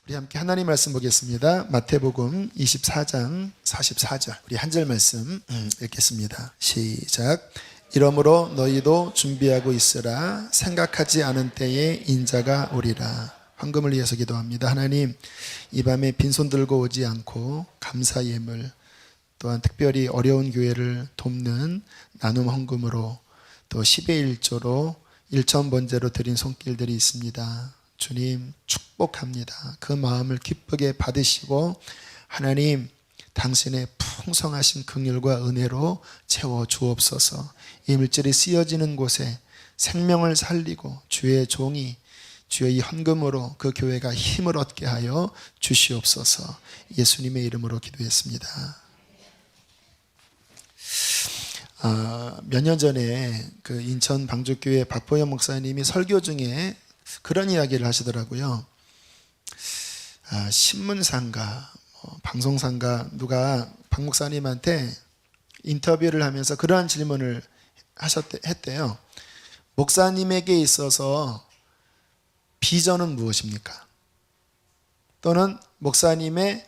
우리 함께 하나님 말씀 보겠습니다. 마태복음 24장 44절 우리 한 절 말씀 읽겠습니다. 시작. 이러므로 너희도 준비하고 있으라. 생각하지 않은 때에 인자가 오리라. 황금을 위해서 기도합니다. 하나님, 이 밤에 빈손 들고 오지 않고 감사 예물, 또한 특별히 어려운 교회를 돕는 나눔 헌금으로 또 10의 1조로 1천 번제로 드린 손길들이 있습니다. 주님 축복합니다. 그 마음을 기쁘게 받으시고 하나님 당신의 풍성하신 긍휼과 은혜로 채워 주옵소서. 이 물질이 쓰여지는 곳에 생명을 살리고 주의 종이 주의 이 헌금으로 그 교회가 힘을 얻게 하여 주시옵소서. 예수님의 이름으로 기도했습니다. 몇 년 전에 그 인천 방주교회 박보영 목사님이 설교 중에 그런 이야기를 하시더라고요. 신문사인가 방송사인가 누가 박 목사님한테 인터뷰를 하면서 그러한 질문을 했대요. 목사님에게 있어서 비전은 무엇입니까? 또는 목사님의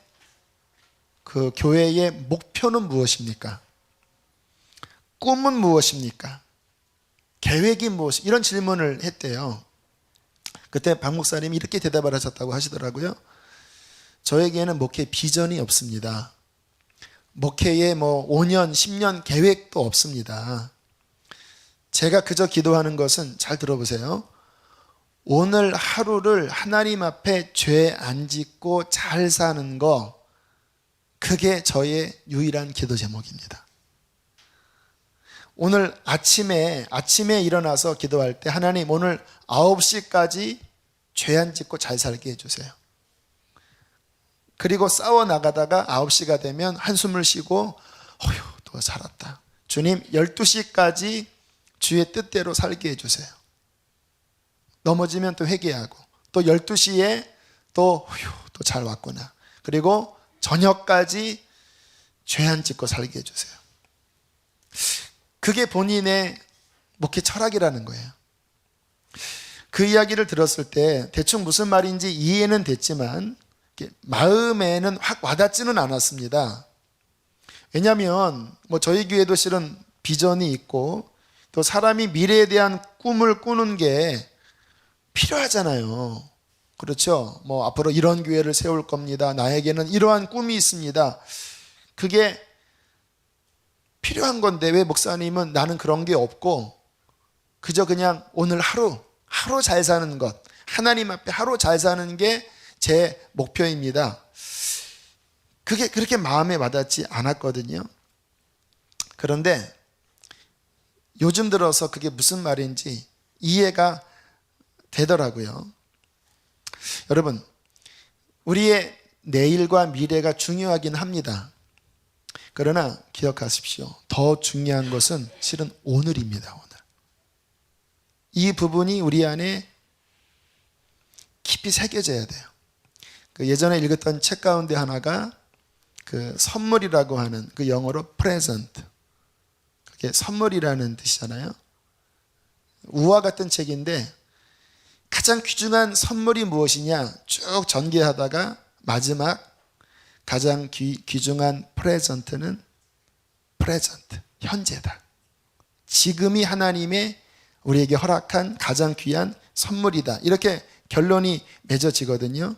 그 교회의 목표는 무엇입니까? 꿈은 무엇입니까? 계획이 무엇? 이런 질문을 했대요. 그때 박 목사님이 이렇게 대답을 하셨다고 하시더라고요. 저에게는 목회 비전이 없습니다. 목회에 5년, 10년 계획도 없습니다. 제가 그저 기도하는 것은, 잘 들어보세요. 오늘 하루를 하나님 앞에 죄 안 짓고 잘 사는 거, 그게 저의 유일한 기도 제목입니다. 오늘 아침에 일어나서 기도할 때 하나님 오늘 9시까지 죄 안 짓고 잘 살게 해주세요. 그리고 싸워 나가다가 9시가 되면 한숨을 쉬고 어휴 또 살았다. 주님 12시까지 주의 뜻대로 살게 해주세요. 넘어지면 또 회개하고 또 12시에 또 잘 왔구나. 그리고 저녁까지 죄 안 짓고 살게 해주세요. 그게 본인의 목회 철학이라는 거예요. 그 이야기를 들었을 때 대충 무슨 말인지 이해는 됐지만 마음에는 확 와닿지는 않았습니다. 왜냐하면 저희 교회도 실은 비전이 있고 또 사람이 미래에 대한 꿈을 꾸는 게 필요하잖아요. 그렇죠? 앞으로 이런 교회를 세울 겁니다. 나에게는 이러한 꿈이 있습니다. 그게 필요한 건데 왜 목사님은 나는 그런 게 없고 그저 그냥 오늘 하루 잘 사는 것, 하나님 앞에 하루 잘 사는 게 제 목표입니다. 그게 그렇게 마음에 와닿지 않았거든요. 그런데 요즘 들어서 그게 무슨 말인지 이해가 되더라고요. 여러분, 우리의 내일과 미래가 중요하긴 합니다. 그러나 기억하십시오. 더 중요한 것은 실은 오늘입니다. 오늘. 이 부분이 우리 안에 깊이 새겨져야 돼요. 예전에 읽었던 책 가운데 하나가 그 선물이라고 하는 그 영어로 present. 그게 선물이라는 뜻이잖아요. 우화 같은 책인데 가장 귀중한 선물이 무엇이냐 쭉 전개하다가 마지막 가장 귀중한 프레젠트는 프레젠트, 현재다. 지금이 하나님의 우리에게 허락한 가장 귀한 선물이다. 이렇게 결론이 맺어지거든요.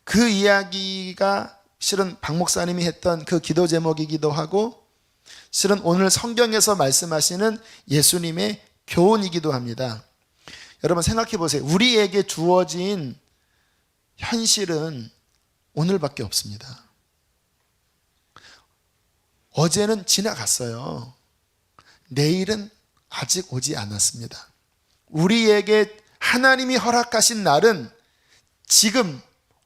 그 이야기가 실은 박 목사님이 했던 그 기도 제목이기도 하고 실은 오늘 성경에서 말씀하시는 예수님의 교훈이기도 합니다. 여러분 생각해 보세요. 우리에게 주어진 현실은 오늘밖에 없습니다. 어제는 지나갔어요. 내일은 아직 오지 않았습니다. 우리에게 하나님이 허락하신 날은 지금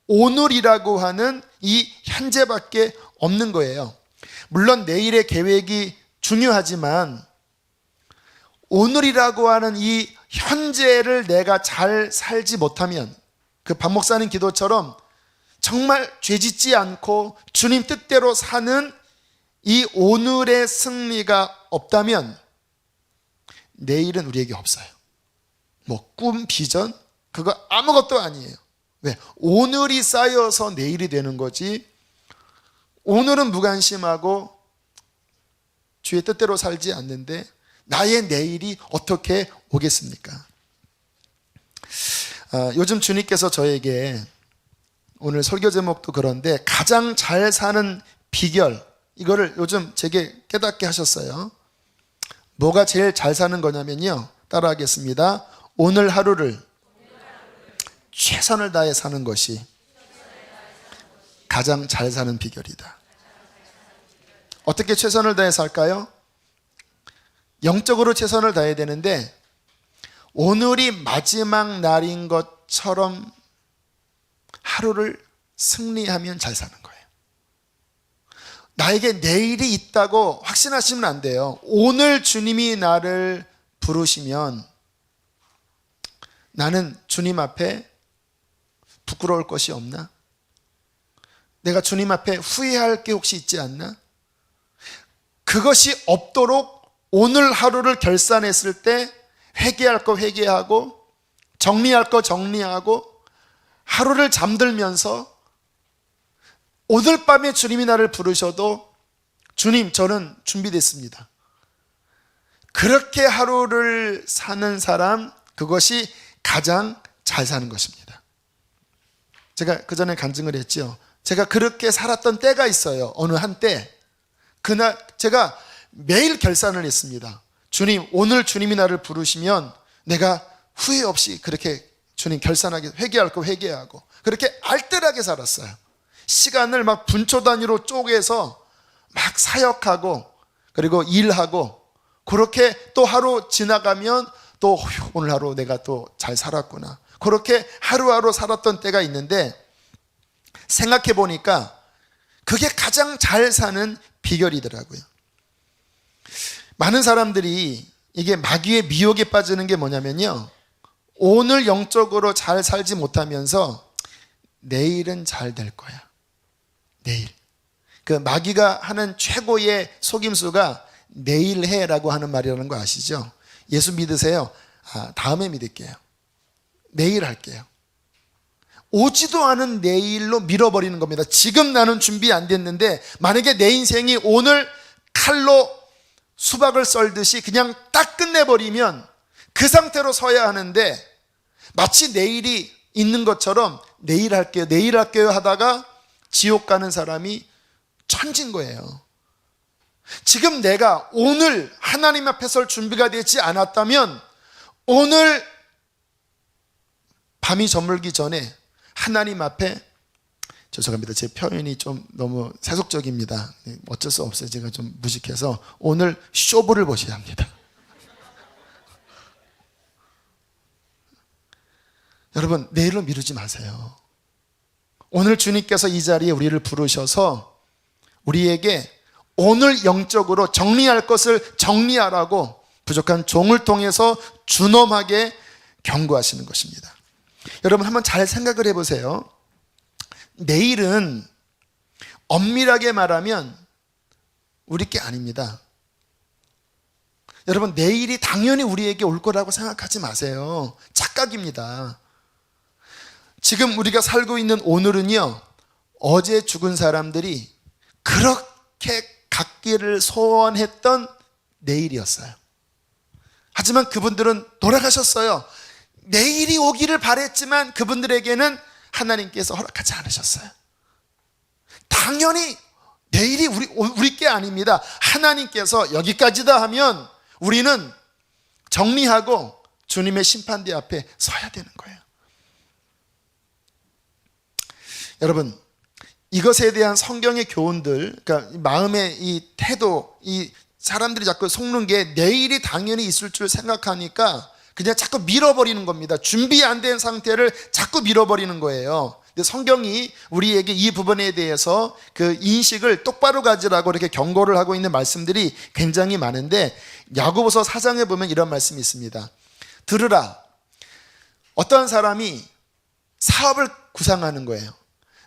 오늘이라고 하는 이 현재밖에 없는 거예요. 물론 내일의 계획이 중요하지만 오늘이라고 하는 이 현재를 내가 잘 살지 못하면 그 박 목사님 기도처럼 정말 죄짓지 않고 주님 뜻대로 사는 이 오늘의 승리가 없다면 내일은 우리에게 없어요. 꿈, 비전 그거 아무것도 아니에요. 왜? 오늘이 쌓여서 내일이 되는 거지. 오늘은 무관심하고 주의 뜻대로 살지 않는데 나의 내일이 어떻게 오겠습니까? 요즘 주님께서 저에게, 오늘 설교 제목도 그런데, 가장 잘 사는 비결, 이거를 요즘 제게 깨닫게 하셨어요. 뭐가 제일 잘 사는 거냐면요, 따라하겠습니다. 오늘 하루를 최선을 다해 사는 것이 가장 잘 사는 비결이다. 어떻게 최선을 다해 살까요? 영적으로 최선을 다해야 되는데, 오늘이 마지막 날인 것처럼 하루를 승리하면 잘 사는 거예요. 나에게 내일이 있다고 확신하시면 안 돼요. 오늘 주님이 나를 부르시면 나는 주님 앞에 부끄러울 것이 없나? 내가 주님 앞에 후회할 게 혹시 있지 않나? 그것이 없도록 오늘 하루를 결산했을 때 회개할 거 회개하고 정리할 거 정리하고 하루를 잠들면서 오늘 밤에 주님이 나를 부르셔도 주님, 저는 준비됐습니다. 그렇게 하루를 사는 사람, 그것이 가장 잘 사는 것입니다. 제가 그 전에 간증을 했죠. 제가 그렇게 살았던 때가 있어요. 어느 한때 그날 제가 매일 결산을 했습니다. 주님, 오늘 주님이 나를 부르시면 내가 후회 없이 그렇게 주님 결산하게, 회개할 거 회개하고, 그렇게 알뜰하게 살았어요. 시간을 막 분초 단위로 쪼개서 막 사역하고 그리고 일하고, 그렇게 또 하루 지나가면 또 오늘 하루 내가 또 잘 살았구나, 그렇게 하루하루 살았던 때가 있는데, 생각해 보니까 그게 가장 잘 사는 비결이더라고요. 많은 사람들이 이게 마귀의 미혹에 빠지는 게 뭐냐면요, 오늘 영적으로 잘 살지 못하면서 내일은 잘 될 거야, 내일. 그 마귀가 하는 최고의 속임수가 내일 해라고 하는 말이라는 거 아시죠? 예수 믿으세요? 다음에 믿을게요, 내일 할게요. 오지도 않은 내일로 밀어버리는 겁니다. 지금 나는 준비 안 됐는데 만약에 내 인생이 오늘 칼로 수박을 썰듯이 그냥 딱 끝내버리면 그 상태로 서야 하는데, 마치 내일이 있는 것처럼 내일 할게요, 내일 할게요 하다가 지옥 가는 사람이 천진 거예요. 지금 내가 오늘 하나님 앞에 설 준비가 되지 않았다면 오늘 밤이 저물기 전에 하나님 앞에, 죄송합니다, 제 표현이 좀 너무 세속적입니다. 어쩔 수 없어요, 제가 좀 무식해서. 오늘 쇼부를 보셔야 합니다. 여러분, 내일로 미루지 마세요. 오늘 주님께서 이 자리에 우리를 부르셔서 우리에게 오늘 영적으로 정리할 것을 정리하라고 부족한 종을 통해서 준엄하게 경고하시는 것입니다. 여러분, 한번 잘 생각을 해보세요. 내일은 엄밀하게 말하면 우리 게 아닙니다. 여러분, 내일이 당연히 우리에게 올 거라고 생각하지 마세요. 착각입니다. 지금 우리가 살고 있는 오늘은요, 어제 죽은 사람들이 그렇게 갖기를 소원했던 내일이었어요. 하지만 그분들은 돌아가셨어요. 내일이 오기를 바랬지만 그분들에게는 하나님께서 허락하지 않으셨어요. 당연히 내일이 우리 게 아닙니다. 하나님께서 여기까지다 하면 우리는 정리하고 주님의 심판대 앞에 서야 되는 거예요. 여러분, 이것에 대한 성경의 교훈들, 그러니까 마음의 이 태도, 이 사람들이 자꾸 속는 게 내일이 당연히 있을 줄 생각하니까 그냥 자꾸 밀어버리는 겁니다. 준비 안 된 상태를 자꾸 밀어버리는 거예요. 근데 성경이 우리에게 이 부분에 대해서 그 인식을 똑바로 가지라고 이렇게 경고를 하고 있는 말씀들이 굉장히 많은데, 야고보서 4장에 보면 이런 말씀이 있습니다. 들으라, 어떤 사람이 사업을 구상하는 거예요.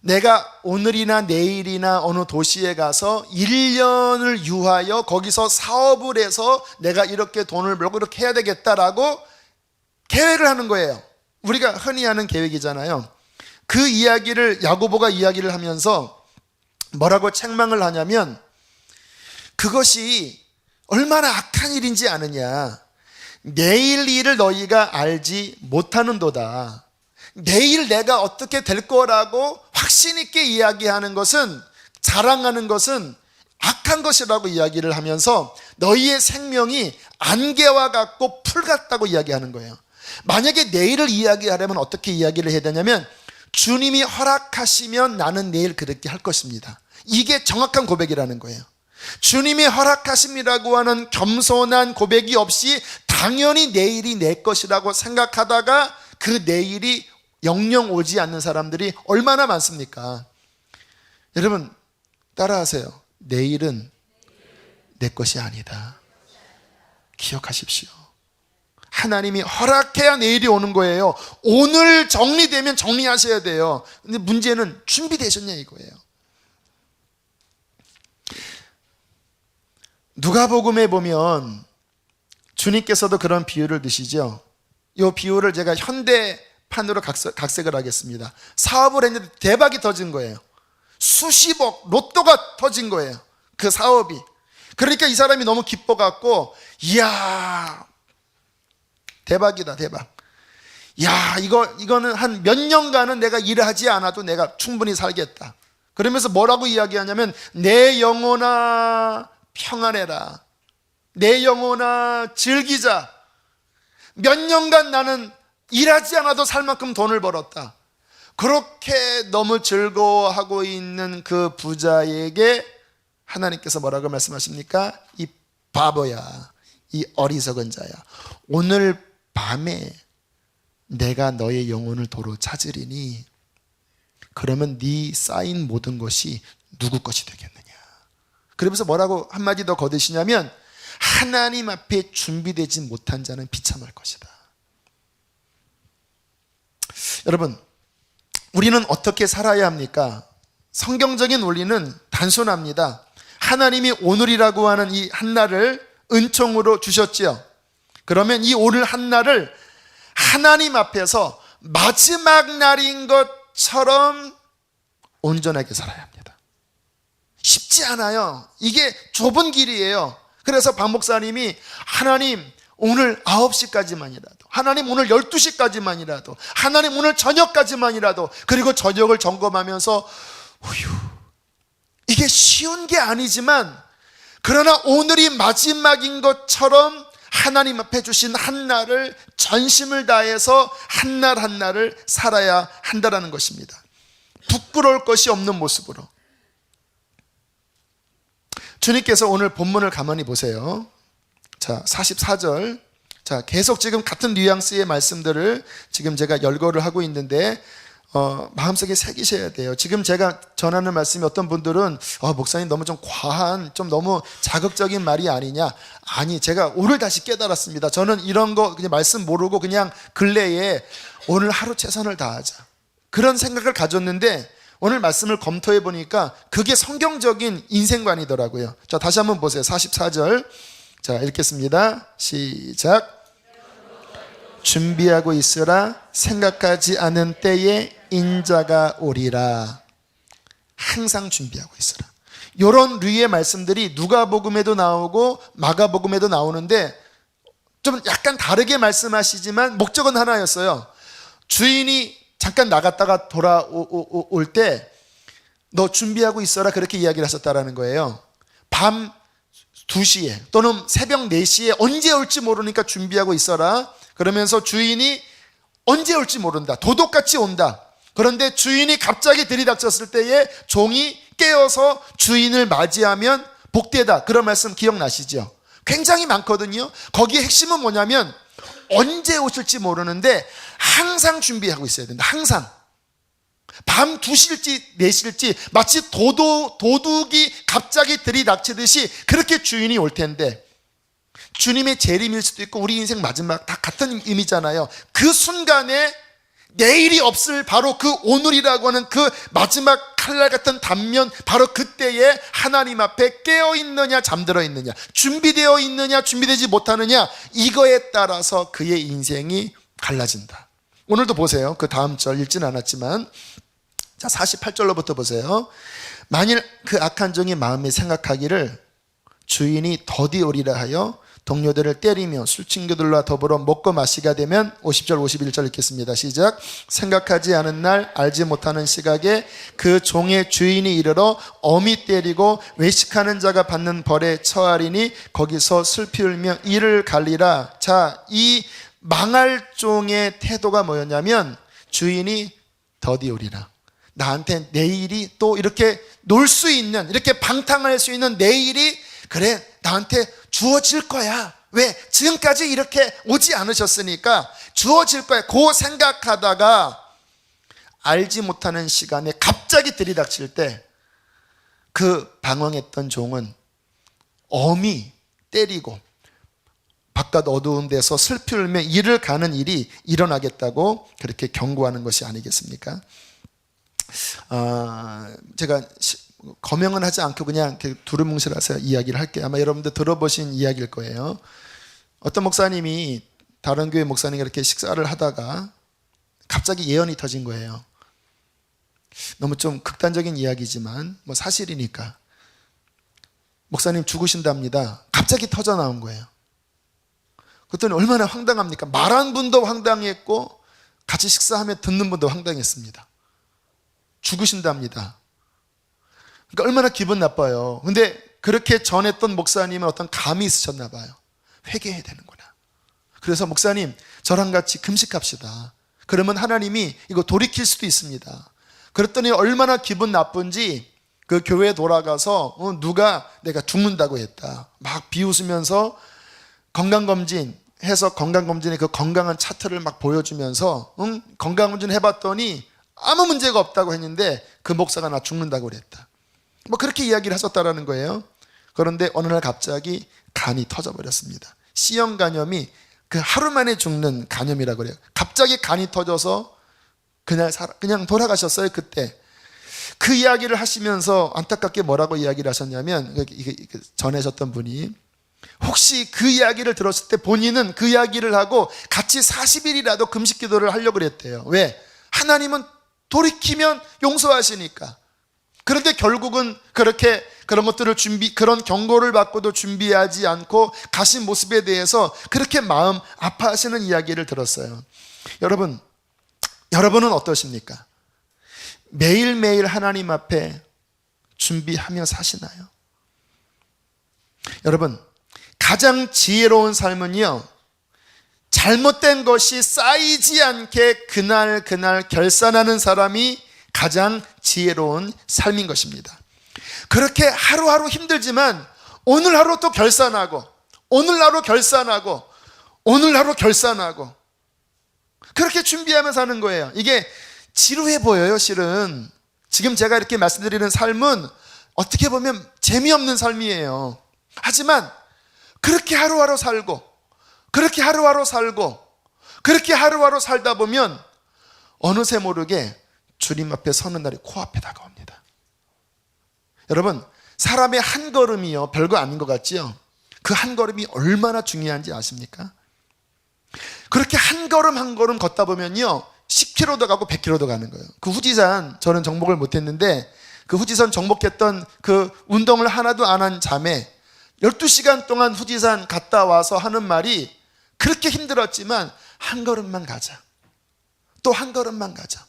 내가 오늘이나 내일이나 어느 도시에 가서 1년을 유하여 거기서 사업을 해서 내가 이렇게 돈을 벌고 이렇게 해야 되겠다라고 계획을 하는 거예요. 우리가 흔히 하는 계획이잖아요. 그 이야기를 야고보가 이야기를 하면서 뭐라고 책망을 하냐면 그것이 얼마나 악한 일인지 아느냐. 내일 일을 너희가 알지 못하는도다. 내일 내가 어떻게 될 거라고 확신 있게 이야기하는 것은, 자랑하는 것은 악한 것이라고 이야기를 하면서 너희의 생명이 안개와 같고 풀 같다고 이야기하는 거예요. 만약에 내일을 이야기하려면 어떻게 이야기를 해야 되냐면 주님이 허락하시면 나는 내일 그렇게 할 것입니다. 이게 정확한 고백이라는 거예요. 주님이 허락하심이라고 하는 겸손한 고백이 없이 당연히 내일이 내 것이라고 생각하다가 그 내일이 영영 오지 않는 사람들이 얼마나 많습니까? 여러분 따라하세요. 내일은 내 것이 아니다. 기억하십시오. 하나님이 허락해야 내일이 오는 거예요. 오늘 정리되면 정리하셔야 돼요. 근데 문제는 준비되셨냐 이거예요. 누가복음에 보면 주님께서도 그런 비유를 드시죠. 이 비유를 제가 현대판으로 각색을 하겠습니다. 사업을 했는데 대박이 터진 거예요. 수십억 로또가 터진 거예요. 그 사업이. 그러니까 이 사람이 너무 기뻐갖고 이야 대박이다 대박. 야 이거는 한 몇 년간은 내가 일을 하지 않아도 내가 충분히 살겠다. 그러면서 뭐라고 이야기하냐면 내 영혼아 평안해라. 내 영혼아 즐기자. 몇 년간 나는 일하지 않아도 살 만큼 돈을 벌었다. 그렇게 너무 즐거워하고 있는 그 부자에게 하나님께서 뭐라고 말씀하십니까? 이 바보야, 이 어리석은 자야, 오늘 밤에 내가 너의 영혼을 도로 찾으리니 그러면 네 쌓인 모든 것이 누구 것이 되겠느냐. 그러면서 뭐라고 한마디 더 거두시냐면 하나님 앞에 준비되지 못한 자는 비참할 것이다. 여러분 우리는 어떻게 살아야 합니까? 성경적인 원리는 단순합니다. 하나님이 오늘이라고 하는 이 한날을 은총으로 주셨지요. 그러면 이 오늘 한날을 하나님 앞에서 마지막 날인 것처럼 온전하게 살아야 합니다. 쉽지 않아요. 이게 좁은 길이에요. 그래서 박 목사님이 하나님 오늘 9시까지만이라도, 하나님 오늘 12시까지만이라도, 하나님 오늘 저녁까지만이라도, 그리고 저녁을 점검하면서 이게 쉬운 게 아니지만 그러나 오늘이 마지막인 것처럼 하나님 앞에 주신 한날을 전심을 다해서 한날 한날을 살아야 한다는 것입니다. 부끄러울 것이 없는 모습으로. 주님께서 오늘 본문을 가만히 보세요. 자, 44절. 자, 계속 지금 같은 뉘앙스의 말씀들을 지금 제가 열거를 하고 있는데 마음속에 새기셔야 돼요. 지금 제가 전하는 말씀이 어떤 분들은 목사님 너무 좀 과한, 좀 너무 자극적인 말이 아니냐. 아니, 제가 오늘 다시 깨달았습니다. 저는 이런 거 그냥 말씀 모르고 그냥 근래에 오늘 하루 최선을 다하자, 그런 생각을 가졌는데 오늘 말씀을 검토해 보니까 그게 성경적인 인생관이더라고요. 자, 다시 한번 보세요. 44절. 자, 읽겠습니다. 시작. 준비하고 있으라. 생각하지 않은 때에 인자가 오리라. 항상 준비하고 있으라. 이런 류의 말씀들이 누가복음에도 나오고 마가복음에도 나오는데 좀 약간 다르게 말씀하시지만 목적은 하나였어요. 주인이 잠깐 나갔다가 돌아올 때 너 준비하고 있어라, 그렇게 이야기를 하셨다라는 거예요. 밤 2시에 또는 새벽 4시에 언제 올지 모르니까 준비하고 있어라. 그러면서 주인이 언제 올지 모른다, 도둑같이 온다. 그런데 주인이 갑자기 들이닥쳤을 때에 종이 깨어서 주인을 맞이하면 복되다. 그런 말씀 기억나시죠? 굉장히 많거든요. 거기에 핵심은 뭐냐면 언제 오실지 모르는데 항상 준비하고 있어야 된다. 항상. 밤 2시일지 4시일지 마치 도둑이 갑자기 들이닥치듯이 그렇게 주인이 올 텐데, 주님의 재림일 수도 있고 우리 인생 마지막 다 같은 의미잖아요. 그 순간에 내일이 없을 바로 그 오늘이라고 하는 그 마지막 칼날 같은 단면, 바로 그때에 하나님 앞에 깨어있느냐 잠들어 있느냐, 준비되어 있느냐 준비되지 못하느냐, 이거에 따라서 그의 인생이 갈라진다. 오늘도 보세요. 그 다음 절 읽지는 않았지만, 자 48절로부터 보세요. 만일 그 악한 종이 마음에 생각하기를 주인이 더디 오리라 하여 동료들을 때리며 술친구들과 더불어 먹고 마시게 되면 50절 51절 읽겠습니다. 시작. 생각하지 않은 날 알지 못하는 시각에 그 종의 주인이 이르러 엄히 때리고 외식하는 자가 받는 벌에 처하리니 거기서 슬피 울며 이를 갈리라. 자, 이 망할 종의 태도가 뭐였냐면 주인이 더디 오리라. 나한테 내일이 또 이렇게 놀 수 있는, 이렇게 방탕할 수 있는 내일이 그래 나한테 주어질 거야. 왜? 지금까지 이렇게 오지 않으셨으니까 주어질 거야. 그 생각하다가 알지 못하는 시간에 갑자기 들이닥칠 때 그 방황했던 종은 엄히 때리고 바깥 어두운 데서 슬피 울며 이를 가는 일이 일어나겠다고 그렇게 경고하는 것이 아니겠습니까? 제가 거명은 하지 않고 그냥 두루뭉실해서 이야기를 할게요. 아마 여러분들 들어보신 이야기일 거예요. 어떤 목사님이 다른 교회 목사님과 이렇게 식사를 하다가 갑자기 예언이 터진 거예요. 너무 좀 극단적인 이야기지만 뭐 사실이니까. 목사님 죽으신답니다. 갑자기 터져 나온 거예요. 그랬더니 얼마나 황당합니까? 말한 분도 황당했고 같이 식사하며 듣는 분도 황당했습니다. 죽으신답니다. 그러니까 얼마나 기분 나빠요. 근데 그렇게 전했던 목사님은 어떤 감이 있으셨나 봐요. 회개해야 되는구나. 그래서 목사님 저랑 같이 금식합시다. 그러면 하나님이 이거 돌이킬 수도 있습니다. 그랬더니 얼마나 기분 나쁜지 그 교회에 돌아가서 누가 내가 죽는다고 했다 막 비웃으면서 건강검진 해서 건강검진의 그 건강한 차트를 막 보여주면서 건강검진 해봤더니 아무 문제가 없다고 했는데 그 목사가 나 죽는다고 그랬다. 뭐 그렇게 이야기를 하셨다라는 거예요. 그런데 어느 날 갑자기 간이 터져버렸습니다. C형 간염이 그 하루 만에 죽는 간염이라고 그래요. 갑자기 간이 터져서 그냥 돌아가셨어요. 그때 그 이야기를 하시면서 안타깝게 뭐라고 이야기를 하셨냐면 전해졌던 분이 혹시 그 이야기를 들었을 때 본인은 그 이야기를 하고 같이 40일이라도 금식 기도를 하려고 그랬대요. 왜? 하나님은 돌이키면 용서하시니까. 그런데 결국은 그렇게 그런 것들을 그런 경고를 받고도 준비하지 않고 가신 모습에 대해서 그렇게 마음 아파하시는 이야기를 들었어요. 여러분은 어떠십니까? 매일매일 하나님 앞에 준비하며 사시나요? 여러분, 가장 지혜로운 삶은요, 잘못된 것이 쌓이지 않게 그날 결산하는 사람이 가장 지혜로운 삶인 것입니다. 그렇게 하루하루 힘들지만 오늘 하루 또 결산하고 오늘 하루 결산하고 오늘 하루 결산하고 그렇게 준비하며 사는 거예요. 이게 지루해 보여요. 실은 지금 제가 이렇게 말씀드리는 삶은 어떻게 보면 재미없는 삶이에요. 하지만 그렇게 하루하루 살고 그렇게 하루하루 살고 그렇게 하루하루 살다 보면 어느새 모르게 주님 앞에 서는 날이 코앞에 다가옵니다. 여러분, 사람의 한 걸음이요 별거 아닌 것 같지요? 그 한 걸음이 얼마나 중요한지 아십니까? 그렇게 한 걸음 한 걸음 걷다 보면요 10km도 가고 100km도 가는 거예요. 그 후지산 저는 정복을 못했는데 그 후지산 정복했던 그 운동을 하나도 안 한 자매 12시간 동안 후지산 갔다 와서 하는 말이 그렇게 힘들었지만 한 걸음만 가자, 또 한 걸음만 가자.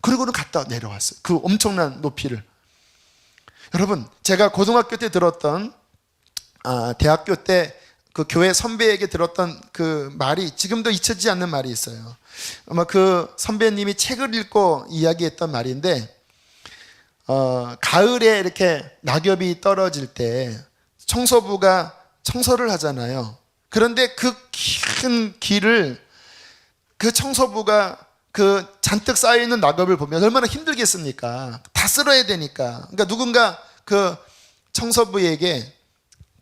그리고는 갔다 내려왔어요. 그 엄청난 높이를. 여러분, 제가 고등학교 때 들었던 대학교 때 그 교회 선배에게 들었던 그 말이 지금도 잊혀지지 않는 말이 있어요. 아마 그 선배님이 책을 읽고 이야기했던 말인데 가을에 이렇게 낙엽이 떨어질 때 청소부가 청소를 하잖아요. 그런데 그 큰 길을 그 청소부가 그 잔뜩 쌓여있는 낙엽을 보면 얼마나 힘들겠습니까? 다 쓸어야 되니까. 그러니까 누군가 그 청소부에게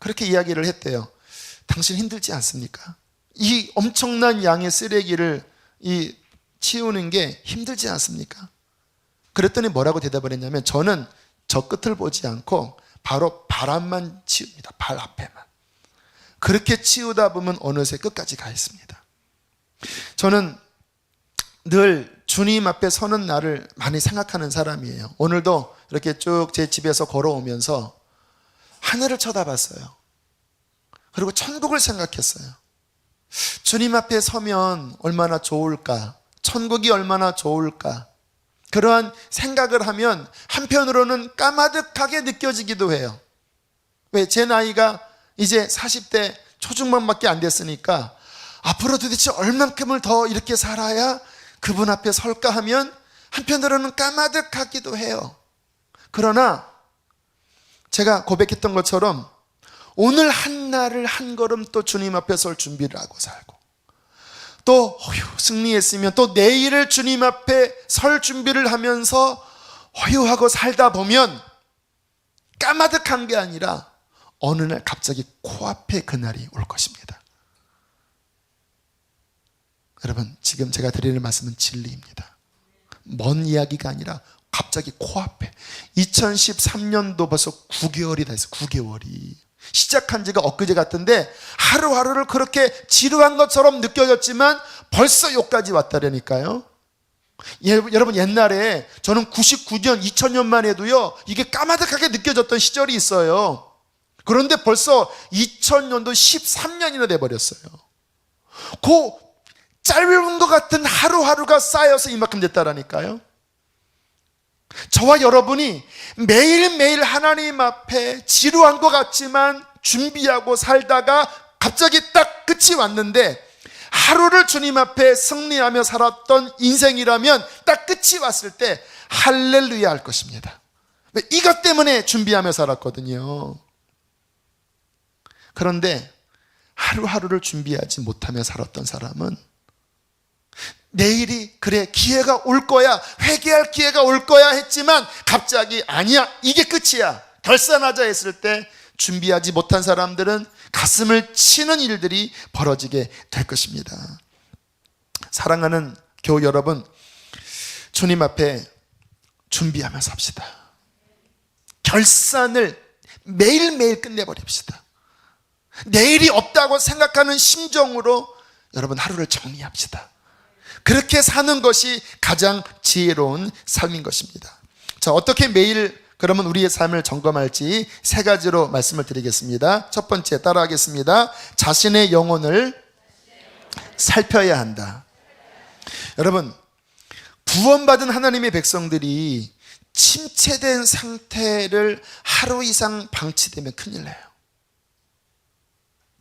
그렇게 이야기를 했대요. 당신 힘들지 않습니까? 이 엄청난 양의 쓰레기를 치우는 게 힘들지 않습니까? 그랬더니 뭐라고 대답을 했냐면 저는 저 끝을 보지 않고 바로 바람만 치웁니다. 발 앞에만. 그렇게 치우다 보면 어느새 끝까지 가 있습니다. 저는 늘 주님 앞에 서는 나를 많이 생각하는 사람이에요. 오늘도 이렇게 쭉 제 집에서 걸어오면서 하늘을 쳐다봤어요. 그리고 천국을 생각했어요. 주님 앞에 서면 얼마나 좋을까? 천국이 얼마나 좋을까? 그러한 생각을 하면 한편으로는 까마득하게 느껴지기도 해요. 왜? 제 나이가 이제 40대 초중반밖에 안 됐으니까 앞으로 도대체 얼만큼을 더 이렇게 살아야 그분 앞에 설까 하면 한편으로는 까마득하기도 해요. 그러나 제가 고백했던 것처럼 오늘 한 날을 한 걸음 또 주님 앞에 설 준비를 하고 살고, 또 승리했으면 또 내일을 주님 앞에 설 준비를 하면서 허유하고 살다 보면 까마득한 게 아니라 어느 날 갑자기 코앞에 그날이 올 것입니다. 여러분, 지금 제가 드리는 말씀은 진리입니다. 먼 이야기가 아니라 갑자기 코앞에. 2013년도 벌써 9개월이 다 있어요. 9개월이 시작한 지가 엊그제 같은데 하루하루를 그렇게 지루한 것처럼 느껴졌지만 벌써 여기까지 왔다라니까요. 여러분, 옛날에 저는 99년 2000년만 해도요 이게 까마득하게 느껴졌던 시절이 있어요. 그런데 벌써 2000년도 13년이나 돼버렸어요. 그 짧은 것 같은 하루하루가 쌓여서 이만큼 됐다라니까요. 저와 여러분이 매일매일 하나님 앞에 지루한 것 같지만 준비하고 살다가 갑자기 딱 끝이 왔는데, 하루를 주님 앞에 승리하며 살았던 인생이라면 딱 끝이 왔을 때 할렐루야 할 것입니다. 왜? 이것 때문에 준비하며 살았거든요. 그런데 하루하루를 준비하지 못하며 살았던 사람은 내일이 그래 기회가 올 거야, 회개할 기회가 올 거야 했지만 갑자기 아니야, 이게 끝이야, 결산하자 했을 때 준비하지 못한 사람들은 가슴을 치는 일들이 벌어지게 될 것입니다. 사랑하는 교우 여러분, 주님 앞에 준비하며 삽시다. 결산을 매일매일 끝내버립시다. 내일이 없다고 생각하는 심정으로 여러분 하루를 정리합시다. 그렇게 사는 것이 가장 지혜로운 삶인 것입니다. 자, 어떻게 매일 그러면 우리의 삶을 점검할지 세 가지로 말씀을 드리겠습니다. 첫 번째, 따라하겠습니다. 자신의 영혼을 살펴야 한다. 여러분, 구원받은 하나님의 백성들이 침체된 상태를 하루 이상 방치되면 큰일 나요.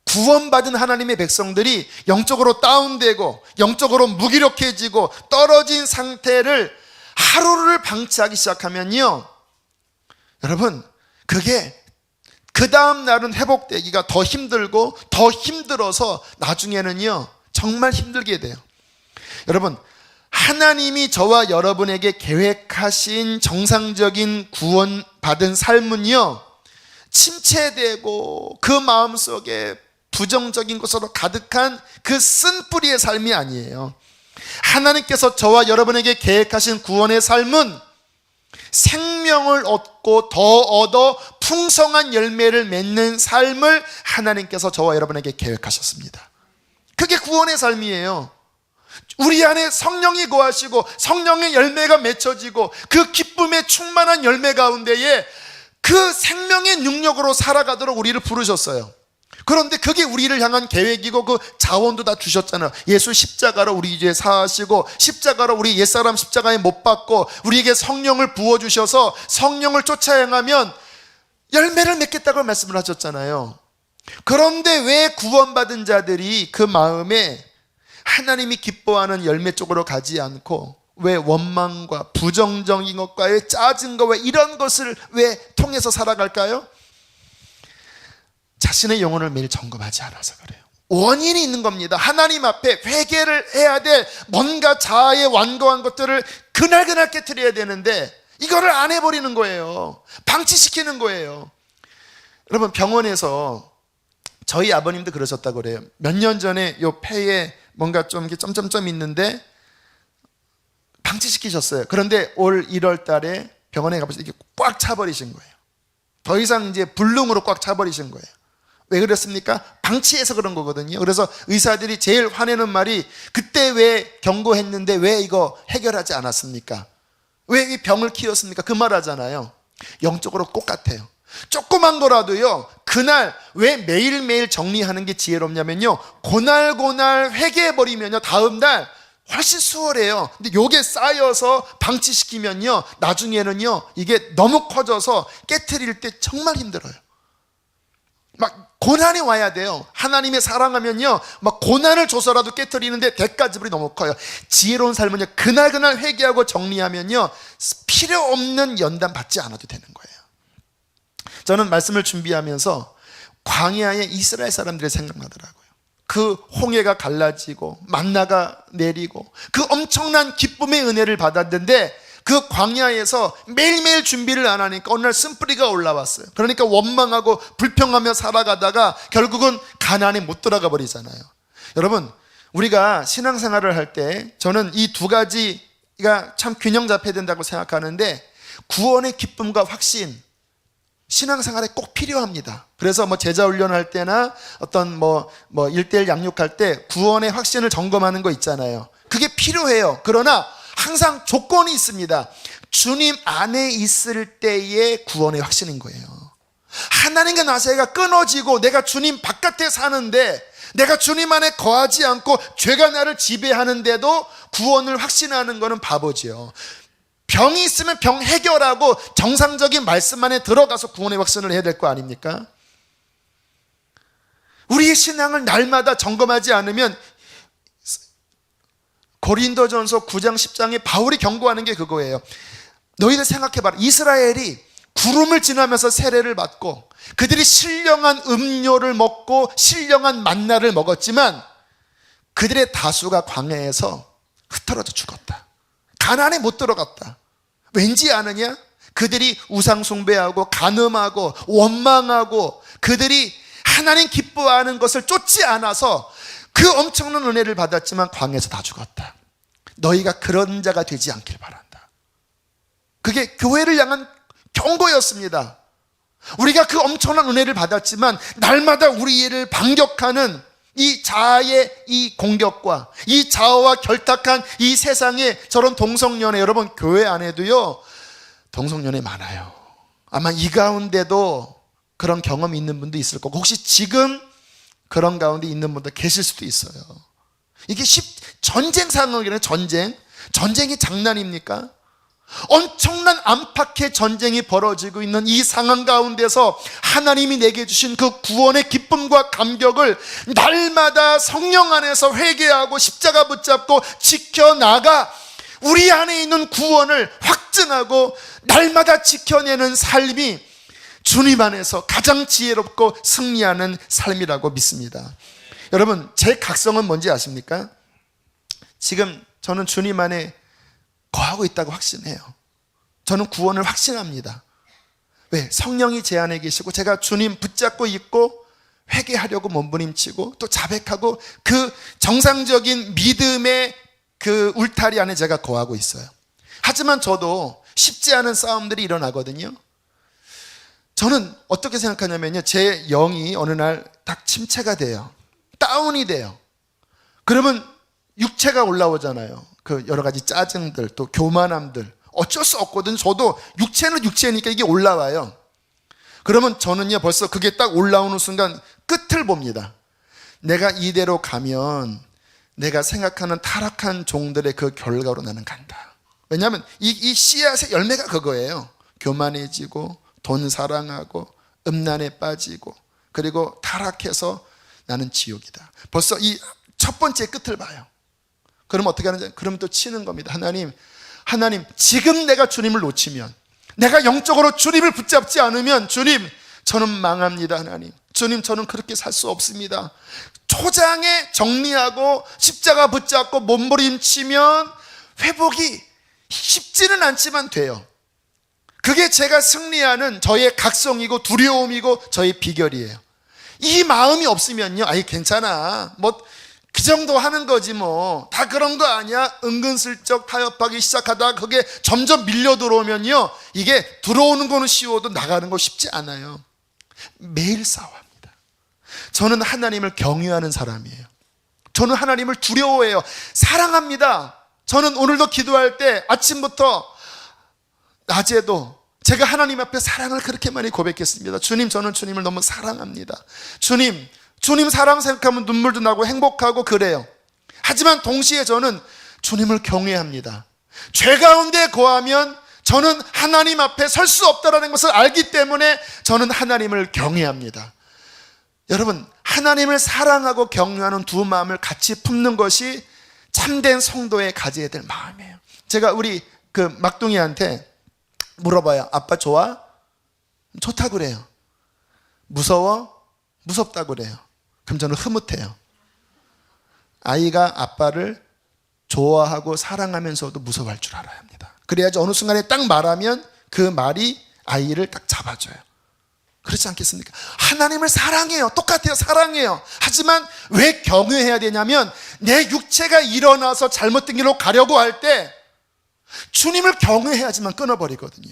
구원받은 하나님의 백성들이 영적으로 다운되고 영적으로 무기력해지고 떨어진 상태를 하루를 방치하기 시작하면요, 여러분, 그게 그 다음 날은 회복되기가 더 힘들고 더 힘들어서 나중에는요 정말 힘들게 돼요. 여러분, 하나님이 저와 여러분에게 계획하신 정상적인 구원받은 삶은요 침체되고 그 마음속에 부정적인 것으로 가득한 그 쓴뿌리의 삶이 아니에요. 하나님께서 저와 여러분에게 계획하신 구원의 삶은 생명을 얻고 더 얻어 풍성한 열매를 맺는 삶을 하나님께서 저와 여러분에게 계획하셨습니다. 그게 구원의 삶이에요. 우리 안에 성령이 거하시고 성령의 열매가 맺혀지고 그 기쁨의 충만한 열매 가운데에 그 생명의 능력으로 살아가도록 우리를 부르셨어요. 그런데 그게 우리를 향한 계획이고 그 자원도 다 주셨잖아요. 예수 십자가로 우리 죄 사하시고 십자가로 우리 옛사람 십자가에 못 박고 우리에게 성령을 부어주셔서 성령을 쫓아 행하면 열매를 맺겠다고 말씀을 하셨잖아요. 그런데 왜 구원받은 자들이 그 마음에 하나님이 기뻐하는 열매 쪽으로 가지 않고 왜 원망과 부정적인 것과 왜 짜증과 왜 이런 것을 왜 통해서 살아갈까요? 자신의 영혼을 매일 점검하지 않아서 그래요. 원인이 있는 겁니다. 하나님 앞에 회개를 해야 될 뭔가 자아의 완고한 것들을 그날 깨트려야 되는데 이거를 안 해버리는 거예요. 방치시키는 거예요. 여러분, 병원에서 저희 아버님도 그러셨다고 그래요. 몇 년 전에 요 폐에 뭔가 좀 이렇게 점점점 있는데 방치시키셨어요. 그런데 올 1월 달에 병원에 가보시고 이렇게 꽉 차버리신 거예요. 더 이상 이제 불능으로 꽉 차버리신 거예요. 왜 그랬습니까? 방치해서 그런 거거든요. 그래서 의사들이 제일 화내는 말이 그때 왜 경고했는데 왜 이거 해결하지 않았습니까? 왜 이 병을 키웠습니까? 그 말 하잖아요. 영적으로 똑같아요. 조그만 거라도요, 그날 왜 매일매일 정리하는 게 지혜롭냐면요, 그날 회개해버리면요, 다음날 훨씬 수월해요. 근데 요게 쌓여서 방치시키면요, 나중에는요, 이게 너무 커져서 깨트릴 때 정말 힘들어요. 막 고난이 와야 돼요. 하나님의 사랑하면요, 막 고난을 줘서라도 깨트리는데 대가지불이 너무 커요. 지혜로운 삶은요, 그날 회개하고 정리하면요, 필요 없는 연단 받지 않아도 되는 거예요. 저는 말씀을 준비하면서 광야의 이스라엘 사람들이 생각나더라고요. 그 홍해가 갈라지고 만나가 내리고 그 엄청난 기쁨의 은혜를 받았는데 그 광야에서 매일매일 준비를 안 하니까 어느 날 쓴뿌리가 올라왔어요. 그러니까 원망하고 불평하며 살아가다가 결국은 가나안에 못 들어가 버리잖아요. 여러분, 우리가 신앙생활을 할 때 저는 이 두 가지가 참 균형 잡혀야 된다고 생각하는데, 구원의 기쁨과 확신, 신앙생활에 꼭 필요합니다. 그래서 뭐 제자 훈련할 때나 어떤 뭐 1:1 양육할 때 구원의 확신을 점검하는 거 있잖아요. 그게 필요해요. 그러나 항상 조건이 있습니다. 주님 안에 있을 때의 구원의 확신인 거예요. 하나님과 나 사이가 끊어지고 내가 주님 바깥에 사는데, 내가 주님 안에 거하지 않고 죄가 나를 지배하는데도 구원을 확신하는 것은 바보지요. 병이 있으면 병 해결하고 정상적인 말씀 안에 들어가서 구원의 확신을 해야 될 거 아닙니까? 우리의 신앙을 날마다 점검하지 않으면, 고린도전서 9장 10장에 바울이 경고하는 게 그거예요. 너희들 생각해봐라. 이스라엘이 구름을 지나면서 세례를 받고 그들이 신령한 음료를 먹고 신령한 만나를 먹었지만 그들의 다수가 광야에서 흩어져 죽었다. 가나안에 못 들어갔다. 왠지 아느냐? 그들이 우상 숭배하고 간음하고 원망하고 그들이 하나님 기뻐하는 것을 쫓지 않아서 그 엄청난 은혜를 받았지만 광야에서 다 죽었다. 너희가 그런 자가 되지 않길 바란다. 그게 교회를 향한 경고였습니다. 우리가 그 엄청난 은혜를 받았지만 날마다 우리를 반격하는 이 자아의 이 공격과 이 자아와 결탁한 이 세상에 저런 동성연애, 여러분 교회 안에도요 동성연애 많아요. 아마 이 가운데도 그런 경험이 있는 분도 있을 거고, 혹시 지금 그런 가운데 있는 분도 계실 수도 있어요. 이게 전쟁 상황이라는 전쟁이 장난입니까? 엄청난 안팎의 전쟁이 벌어지고 있는 이 상황 가운데서 하나님이 내게 주신 그 구원의 기쁨과 감격을 날마다 성령 안에서 회개하고 십자가 붙잡고 지켜나가 우리 안에 있는 구원을 확증하고 날마다 지켜내는 삶이 주님 안에서 가장 지혜롭고 승리하는 삶이라고 믿습니다. 여러분, 제 각성은 뭔지 아십니까? 지금 저는 주님 안에 거하고 있다고 확신해요. 저는 구원을 확신합니다. 왜? 성령이 제 안에 계시고 제가 주님 붙잡고 있고 회개하려고 몸부림치고 또 자백하고 그 정상적인 믿음의 그 울타리 안에 제가 거하고 있어요. 하지만 저도 쉽지 않은 싸움들이 일어나거든요. 저는 어떻게 생각하냐면요, 제 영이 어느 날 딱 침체가 돼요. 다운이 돼요. 그러면 육체가 올라오잖아요. 그 여러 가지 짜증들, 또 교만함들, 어쩔 수 없거든. 저도 육체는 육체니까 이게 올라와요. 그러면 저는요 벌써 그게 딱 올라오는 순간 끝을 봅니다. 내가 이대로 가면 내가 생각하는 타락한 종들의 그 결과로 나는 간다. 왜냐하면 이 씨앗의 열매가 그거예요. 교만해지고 돈 사랑하고 음란에 빠지고 그리고 타락해서 나는 지옥이다. 벌써 이 첫 번째 끝을 봐요. 그럼 어떻게 하는지, 그럼 또 치는 겁니다. 하나님, 지금 내가 주님을 놓치면, 내가 영적으로 주님을 붙잡지 않으면, 주님, 저는 망합니다. 하나님, 주님, 저는 그렇게 살 수 없습니다. 초장에 정리하고 십자가 붙잡고 몸부림치면 회복이 쉽지는 않지만 돼요. 그게 제가 승리하는 저의 각성이고 두려움이고 저의 비결이에요. 이 마음이 없으면요, 아이 괜찮아, 뭐 그 정도 하는 거지 뭐, 다 그런 거 아니야, 은근슬쩍 타협하기 시작하다가 그게 점점 밀려 들어오면요, 이게 들어오는 거는 쉬워도 나가는 거 쉽지 않아요. 매일 싸워합니다. 저는 하나님을 경외하는 사람이에요. 저는 하나님을 두려워해요. 사랑합니다. 저는 오늘도 기도할 때 아침부터 낮에도 제가 하나님 앞에 사랑을 그렇게 많이 고백했습니다. 주님, 저는 주님을 너무 사랑합니다. 주님 사랑 생각하면 눈물도 나고 행복하고 그래요. 하지만 동시에 저는 주님을 경외합니다. 죄 가운데 거하면 저는 하나님 앞에 설 수 없다는 것을 알기 때문에 저는 하나님을 경외합니다. 여러분, 하나님을 사랑하고 경외하는 두 마음을 같이 품는 것이 참된 성도의 가져야 될 마음이에요. 제가 우리 그 막둥이한테 물어봐요. 아빠 좋아? 좋다고 그래요. 무서워? 무섭다고 그래요. 그럼 저는 흐뭇해요. 아이가 아빠를 좋아하고 사랑하면서도 무서워할 줄 알아야 합니다. 그래야지 어느 순간에 딱 말하면 그 말이 아이를 딱 잡아줘요. 그렇지 않겠습니까? 하나님을 사랑해요. 똑같아요. 사랑해요. 하지만 왜 경외해야 되냐면 내 육체가 일어나서 잘못된 길로 가려고 할 때 주님을 경외해야지만 끊어버리거든요.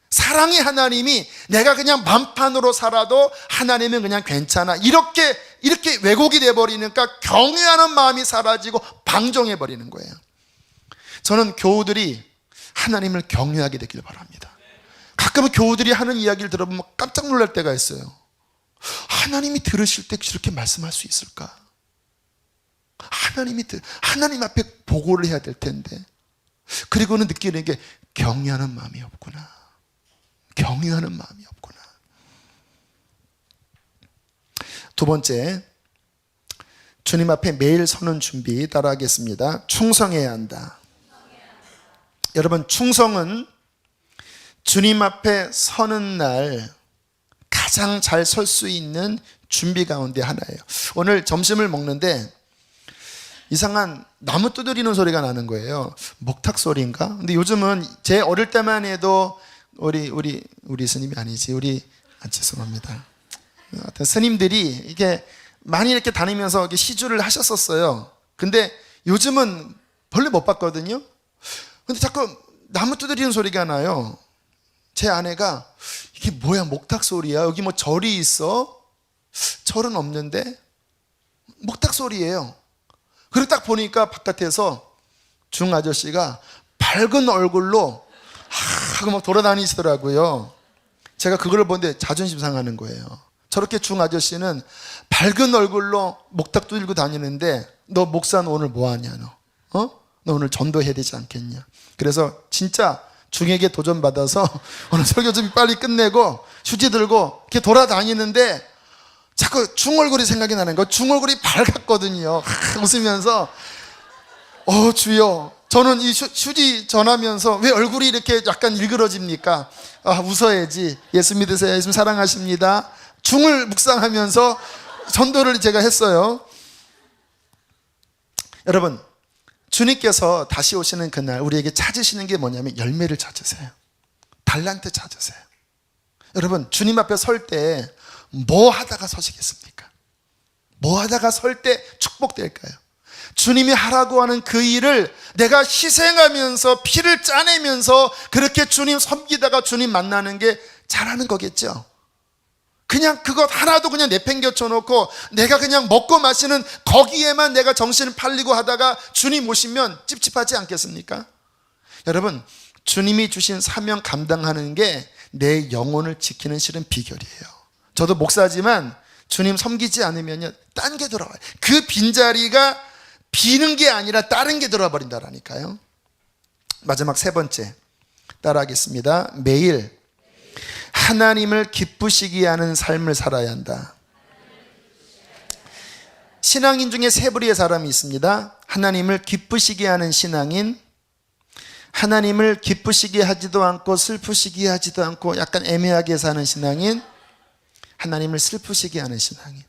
사랑의 하나님이 내가 그냥 만판으로 살아도 하나님은 그냥 괜찮아. 이렇게 왜곡이 돼버리니까 경외하는 마음이 사라지고 방종해버리는 거예요. 저는 교우들이 하나님을 경외하게 되길 바랍니다. 가끔은 교우들이 하는 이야기를 들어보면 깜짝 놀랄 때가 있어요. 하나님이 들으실 때 저렇게 말씀할 수 있을까? 하나님 앞에 보고를 해야 될 텐데. 그리고는 느끼는 게 경외하는 마음이 없구나. 경외하는 마음이 없구나. 두 번째, 주님 앞에 매일 서는 준비 따라하겠습니다. 충성해야 한다. 여러분, 충성은 주님 앞에 서는 날 가장 잘 설 수 있는 준비 가운데 하나예요. 오늘 점심을 먹는데 이상한 나무 두드리는 소리가 나는 거예요. 목탁 소리인가? 근데 요즘은 제 어릴 때만 해도 우리 스님이 아니지. 죄송합니다. 하여튼 스님들이 이게 많이 이렇게 다니면서 이렇게 시주를 하셨었어요. 근데 요즘은 별로 못 봤거든요. 근데 자꾸 나무 두드리는 소리가 나요. 제 아내가 이게 뭐야, 목탁 소리야? 여기 뭐 절이 있어? 절은 없는데 목탁 소리예요. 그리고 딱 보니까 바깥에서 중 아저씨가 밝은 얼굴로 하고 막 돌아다니시더라고요. 제가 그걸 보는데 자존심 상하는 거예요. 저렇게 중 아저씨는 밝은 얼굴로 목탁 두들고 다니는데 너 목사는 오늘 뭐 하냐 너? 너 오늘 전도해야 되지 않겠냐? 그래서 진짜 중에게 도전받아서 오늘 설교 좀 빨리 끝내고 휴지 들고 이렇게 돌아다니는데 자꾸 중 얼굴이 생각이 나는 거예요. 중 얼굴이 밝았거든요. 웃으면서 주여, 저는 이 휴지 전하면서 왜 얼굴이 이렇게 약간 일그러집니까? 웃어야지. 예수 믿으세요. 예수 사랑하십니다. 중을 묵상하면서 전도를 제가 했어요. 여러분, 주님께서 다시 오시는 그날 우리에게 찾으시는 게 뭐냐면 열매를 찾으세요. 달란트 찾으세요. 여러분, 주님 앞에 설 때 뭐 하다가 서시겠습니까? 뭐 하다가 설 때 축복될까요? 주님이 하라고 하는 그 일을 내가 희생하면서 피를 짜내면서 그렇게 주님 섬기다가 주님 만나는 게 잘하는 거겠죠. 그냥 그것 하나도 그냥 내팽겨쳐 놓고 내가 그냥 먹고 마시는 거기에만 내가 정신을 팔리고 하다가 주님 오시면 찝찝하지 않겠습니까? 여러분, 주님이 주신 사명 감당하는 게 내 영혼을 지키는 실은 비결이에요. 저도 목사지만 주님 섬기지 않으면요, 딴 게 들어와요. 그 빈자리가 비는 게 아니라 다른 게 들어와 버린다라니까요. 마지막 세 번째 따라하겠습니다. 매일 하나님을 기쁘시게 하는 삶을 살아야 한다. 신앙인 중에 세 부류의 사람이 있습니다. 하나님을 기쁘시게 하는 신앙인, 하나님을 기쁘시게 하지도 않고 슬프시게 하지도 않고 약간 애매하게 사는 신앙인, 하나님을 슬프시게 하는 신앙인.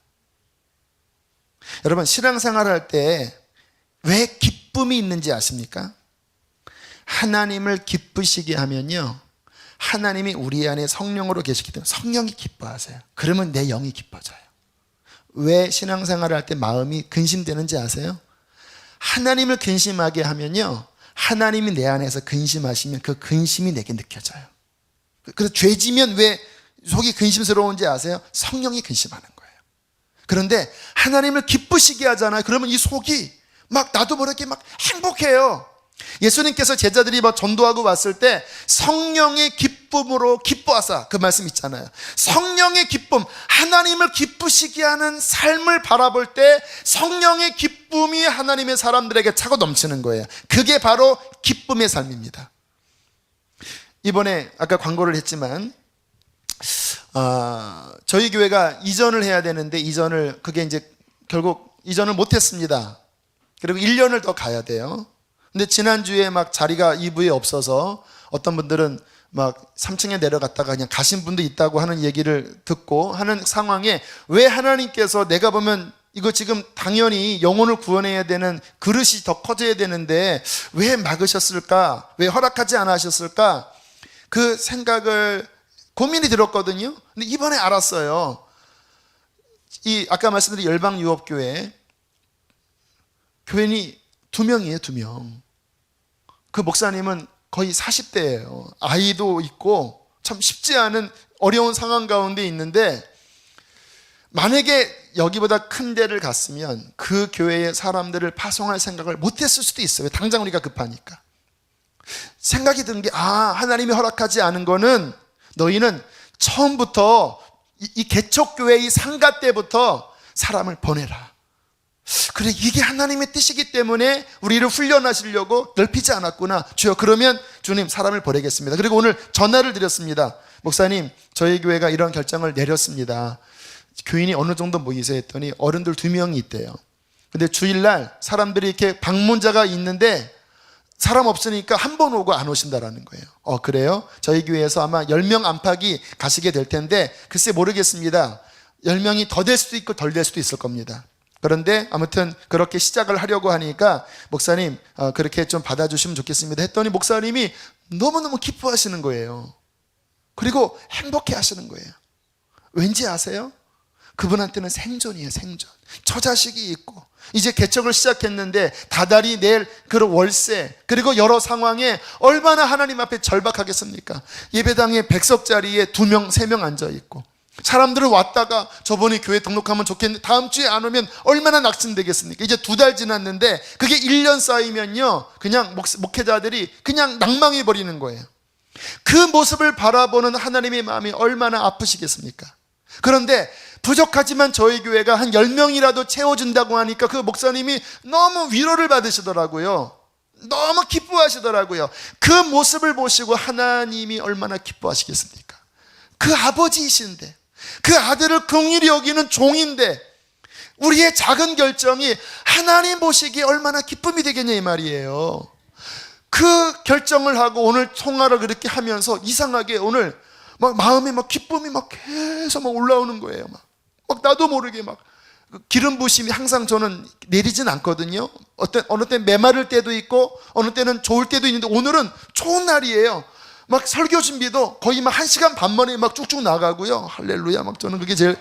여러분, 신앙생활 할 때 왜 기쁨이 있는지 아십니까? 하나님을 기쁘시게 하면요, 하나님이 우리 안에 성령으로 계시기 때문에 성령이 기뻐하세요. 그러면 내 영이 기뻐져요. 왜 신앙생활을 할 때 마음이 근심되는지 아세요? 하나님을 근심하게 하면요, 하나님이 내 안에서 근심하시면 그 근심이 내게 느껴져요. 그래서 죄지면 왜 속이 근심스러운지 아세요? 성령이 근심하는 거예요. 그런데 하나님을 기쁘시게 하잖아요. 그러면 이 속이 막 나도 모르게 막 행복해요. 예수님께서 제자들이 막 전도하고 왔을 때 성령의 기쁨으로 기뻐하사, 그 말씀 있잖아요. 성령의 기쁨, 하나님을 기쁘시게 하는 삶을 바라볼 때 성령의 기쁨이 하나님의 사람들에게 차고 넘치는 거예요. 그게 바로 기쁨의 삶입니다. 이번에 아까 광고를 했지만 저희 교회가 이전을 해야 되는데 그게 이제 결국 이전을 못했습니다. 그리고 1년을 더 가야 돼요. 근데 지난주에 막 자리가 2부에 없어서 어떤 분들은 막 3층에 내려갔다가 그냥 가신 분도 있다고 하는 얘기를 듣고 하는 상황에, 왜 하나님께서 내가 보면 이거 지금 당연히 영혼을 구원해야 되는 그릇이 더 커져야 되는데 왜 막으셨을까? 왜 허락하지 않아 하셨을까? 그 생각을 고민이 들었거든요. 근데 이번에 알았어요. 이 아까 말씀드린 열방유업교회 교인이 2명이에요, 2명. 그 목사님은 거의 40대예요. 아이도 있고 참 쉽지 않은 어려운 상황 가운데 있는데, 만약에 여기보다 큰 데를 갔으면 그 교회의 사람들을 파송할 생각을 못했을 수도 있어요. 당장 우리가 급하니까. 생각이 드는 게, 하나님이 허락하지 않은 거는 너희는 처음부터 이 개척교회의 상가 때부터 사람을 보내라. 그래, 이게 하나님의 뜻이기 때문에 우리를 훈련하시려고 넓히지 않았구나. 주여, 그러면 주님 사람을 보내겠습니다. 그리고 오늘 전화를 드렸습니다. 목사님, 저희 교회가 이런 결정을 내렸습니다. 교인이 어느 정도 모이세요 했더니 어른들 2명이 있대요. 근데 주일날 사람들이 이렇게 방문자가 있는데 사람 없으니까 한 번 오고 안 오신다라는 거예요. 그래요? 저희 교회에서 아마 10명 안팎이 가시게 될 텐데 글쎄 모르겠습니다. 10명이 더 될 수도 있고 덜 될 수도 있을 겁니다. 그런데 아무튼 그렇게 시작을 하려고 하니까 목사님 그렇게 좀 받아주시면 좋겠습니다 했더니 목사님이 너무너무 기뻐하시는 거예요. 그리고 행복해 하시는 거예요. 왠지 아세요? 그분한테는 생존이에요, 생존. 처자식이 있고 이제 개척을 시작했는데 다달이 낼 그런 월세, 그리고 여러 상황에 얼마나 하나님 앞에 절박하겠습니까? 예배당에 100석짜리에 2명, 3명 앉아있고, 사람들을 왔다가 저번에 교회 등록하면 좋겠는데 다음 주에 안 오면 얼마나 낙심되겠습니까? 이제 2달 지났는데 그게 1년 쌓이면요, 그냥 목회자들이 그냥 낭망해버리는 거예요. 그 모습을 바라보는 하나님의 마음이 얼마나 아프시겠습니까? 그런데 부족하지만 저희 교회가 한 10명이라도 채워준다고 하니까 그 목사님이 너무 위로를 받으시더라고요. 너무 기뻐하시더라고요. 그 모습을 보시고 하나님이 얼마나 기뻐하시겠습니까? 그 아버지이신데, 그 아들을 긍휼히 여기는 종인데 우리의 작은 결정이 하나님 보시기에 얼마나 기쁨이 되겠냐 이 말이에요. 그 결정을 하고 오늘 통화를 그렇게 하면서 이상하게 오늘 막 마음에 막 기쁨이 막 계속 막 올라오는 거예요. 막 나도 모르게 막 기름 부심이 항상 저는 내리진 않거든요. 어느 때 메마를 때도 있고 어느 때는 좋을 때도 있는데 오늘은 좋은 날이에요. 막 설교 준비도 거의 막 1시간 반 만에 막 쭉쭉 나가고요. 할렐루야. 막 저는 그게 제일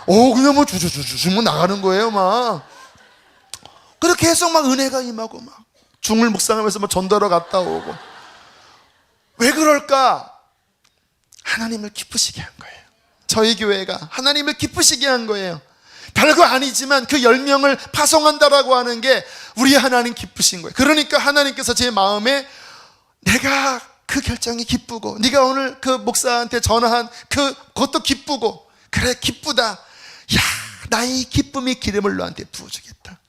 그냥 뭐 주주주주 나가는 거예요. 막 그렇게 계속 막 은혜가 임하고 막 중을 묵상하면서 막 전도하러 갔다 오고. 왜 그럴까? 하나님을 기쁘시게 한 거예요. 저희 교회가 하나님을 기쁘시게 한 거예요. 별거 아니지만 그 10명을 파송한다라고 하는 게 우리 하나님 기쁘신 거예요. 그러니까 하나님께서 제 마음에 내가 그 결정이 기쁘고 네가 오늘 그 목사한테 전화한 그것도 기쁘고, 그래 기쁘다. 야, 나의 기쁨이 기름을 너한테 부어주겠다.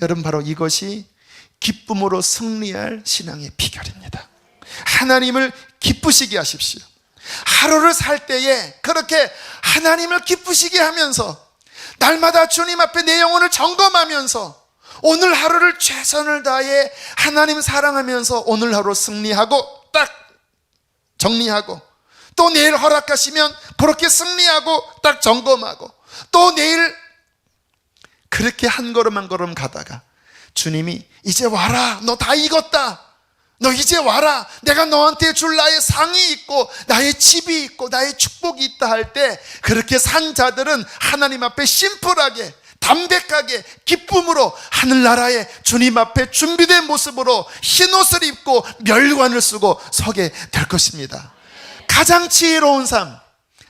여러분, 바로 이것이 기쁨으로 승리할 신앙의 비결입니다. 하나님을 기쁘시게 하십시오. 하루를 살 때에 그렇게 하나님을 기쁘시게 하면서 날마다 주님 앞에 내 영혼을 점검하면서 오늘 하루를 최선을 다해 하나님 사랑하면서 오늘 하루 승리하고 딱 정리하고, 또 내일 허락하시면 그렇게 승리하고 딱 점검하고, 또 내일 그렇게 한 걸음 한 걸음 가다가 주님이 이제 와라, 너 다 익었다, 너 이제 와라, 내가 너한테 줄 나의 상이 있고 나의 집이 있고 나의 축복이 있다 할 때, 그렇게 산 자들은 하나님 앞에 심플하게 담백하게 기쁨으로 하늘나라에 주님 앞에 준비된 모습으로 흰옷을 입고 멸관을 쓰고 서게 될 것입니다. 가장 지혜로운 삶,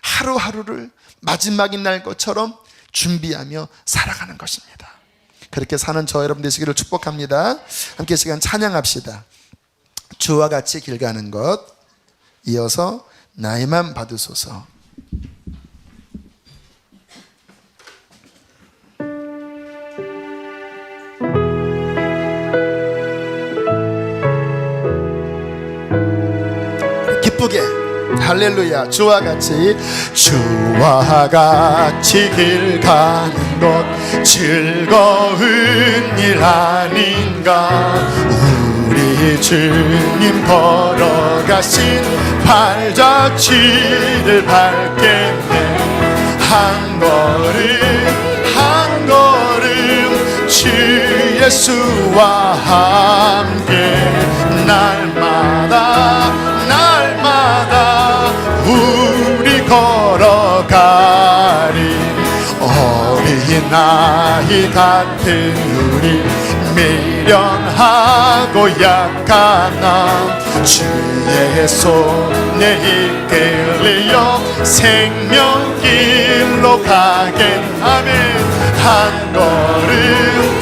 하루하루를 마지막인 날 것처럼 준비하며 살아가는 것입니다. 그렇게 사는 저 여러분 되시기를 축복합니다. 함께 시간 찬양합시다. 주와 같이 길 가는 것, 이어서 나의 맘 받으소서. 기쁘게 할렐루야. 주와 같이 길 가는 것 즐거운 일 아닌가. 우리 주님 걸어가신 발자취를 밟겠네. 한 걸음 주 예수와 함께 날마다 우리 걸어가리. 어린아이 같은 우리 미련하고 약한 나 주의 손에 이끌려 생명길로 가겠네. 한 걸음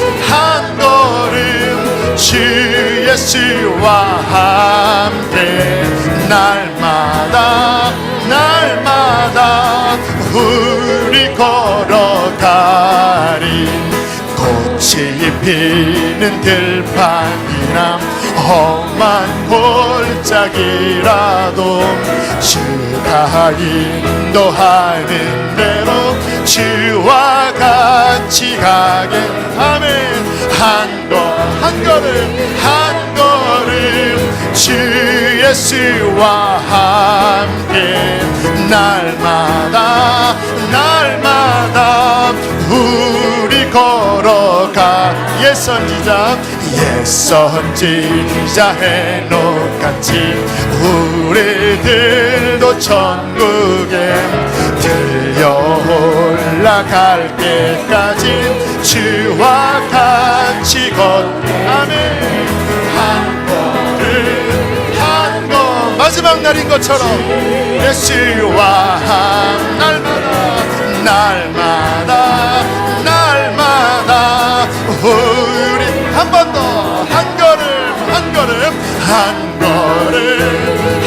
주 예수와 함께 날마다 우리 걸어가리. 꽃이 피는 들판이나 험한 골짜기라도 주가 인도하는 대로 주와 같이 가겠네. 한 걸음 주 예수와 함께 날마다 우리 걸어가. 옛 선지자 해녹같이 우리들도 천국에 들려 올라갈 때까지 주와 같이 걷아멘. 한 걸음 마지막 날인 것처럼 예수와 날마다 우리 한 번 더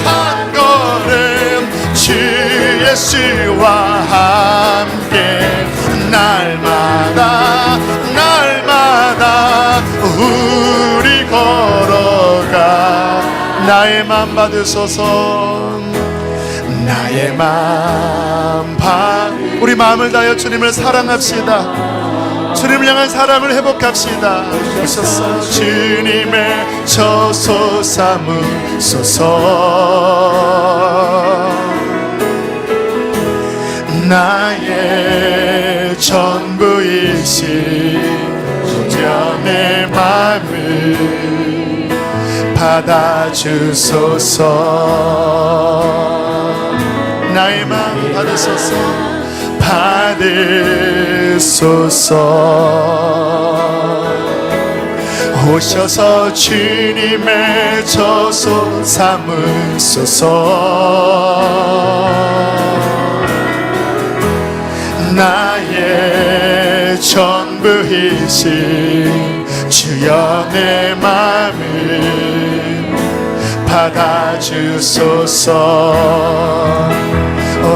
한 걸음 주 예수와 함께 날마다 우리 걸어가. 나의 맘 받으소서. 나의 맘 우리 마음을 다하여 주님을 사랑합시다. 주님을 향한 사랑을 회복합시다. 오셔서 주님의 처소 삼으소서. 나의 전부이신 내 맘을 받아주소서. 나의 맘 받으소서. 오셔서 주님의 처소 삼으소서. 나의 전부이신 주여 내 맘을 받아주소서.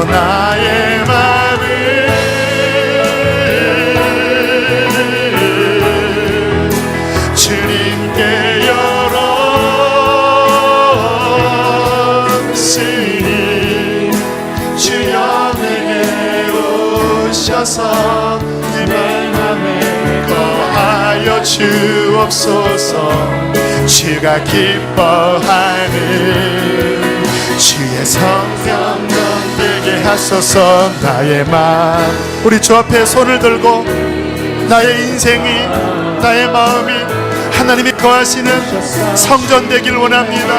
나의 맘을 주님께 열었으니 주여 내게 오셔서 내 맘에 거하여 주옵소서. 주가 기뻐하는 주의 성령 되게 하소서. 나의 맘 우리 주 앞에 손을 들고 나의 인생이 나의 마음이 하나님이 거하시는 성전 되길 원합니다.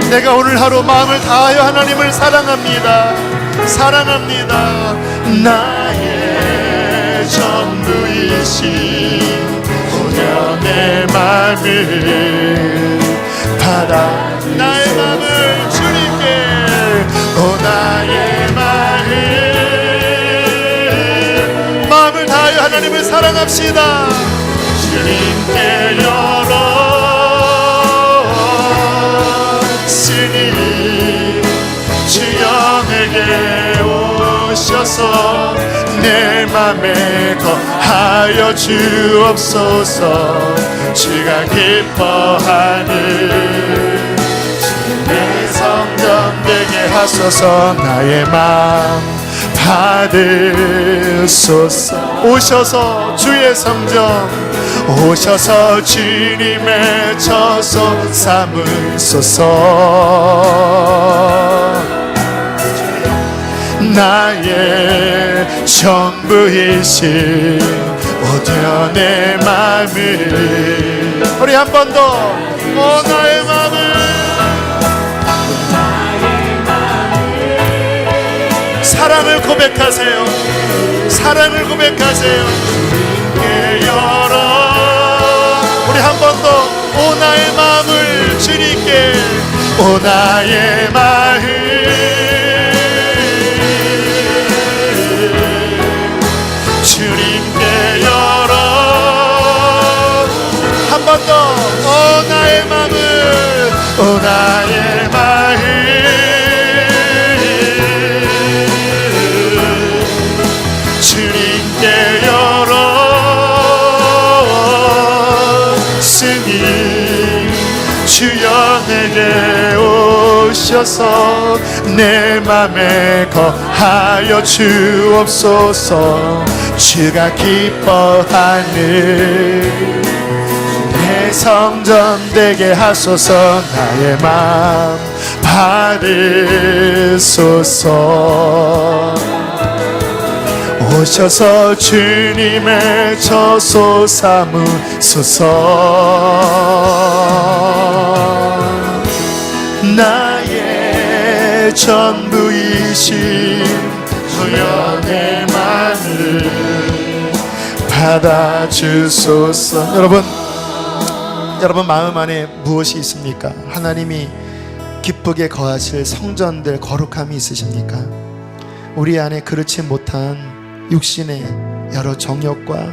내가 오늘 하루 마음을 다하여 하나님을 사랑합니다. 나의 전부이신 오늘 내 맘을 받아. 나의 맘을 주님께 나의 맘을 사랑합시다. 주님께 열었으니 주여 내게 오셔서 내 맘에 거하여 주옵소서. 주가 기뻐하는 주의 성전 되게 하소서. 나의 맘 받으소서. 오셔서 주의 성전 오셔서 주님의 처소 삼으소서. 나의 전부이신 오디오 내 맘을 우리 한 번 더 나의 맘을 사랑을 고백하세요. 사랑을 고백하세요. 주님께 열어 우리 한 번 더 나의 마음을 주님께 나의 마음 주님께 열어 한 번 더 나의 마음을 나의 마음 주님께 열었으니 주여 내게 오셔서 내 맘에 거하여 주옵소서. 주가 기뻐하는 내 성전 되게 하소서. 나의 맘 받으소서. 오셔서 주님의 처소 삼으소서. 나의 전부이신 주여 내 맘을 받아주소서. 여러분 마음 안에 무엇이 있습니까? 하나님이 기쁘게 거하실 성전들 거룩함이 있으십니까? 우리 안에 그렇지 못한 육신의 여러 정욕과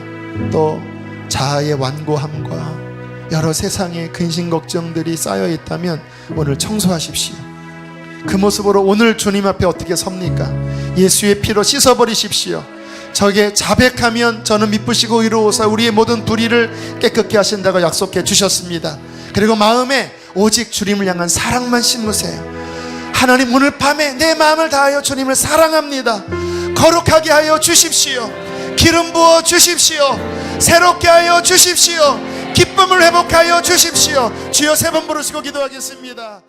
또 자아의 완고함과 여러 세상의 근심 걱정들이 쌓여 있다면 오늘 청소하십시오. 그 모습으로 오늘 주님 앞에 어떻게 섭니까? 예수의 피로 씻어버리십시오. 저게 자백하면 저는 미쁘시고 의로우사 우리의 모든 불의를 깨끗게 하신다고 약속해 주셨습니다. 그리고 마음에 오직 주님을 향한 사랑만 심으세요. 하나님 오늘 밤에 내 마음을 다하여 주님을 사랑합니다. 거룩하게 하여 주십시오. 기름 부어 주십시오. 새롭게 하여 주십시오. 기쁨을 회복하여 주십시오. 주여 세 번 부르시고 기도하겠습니다.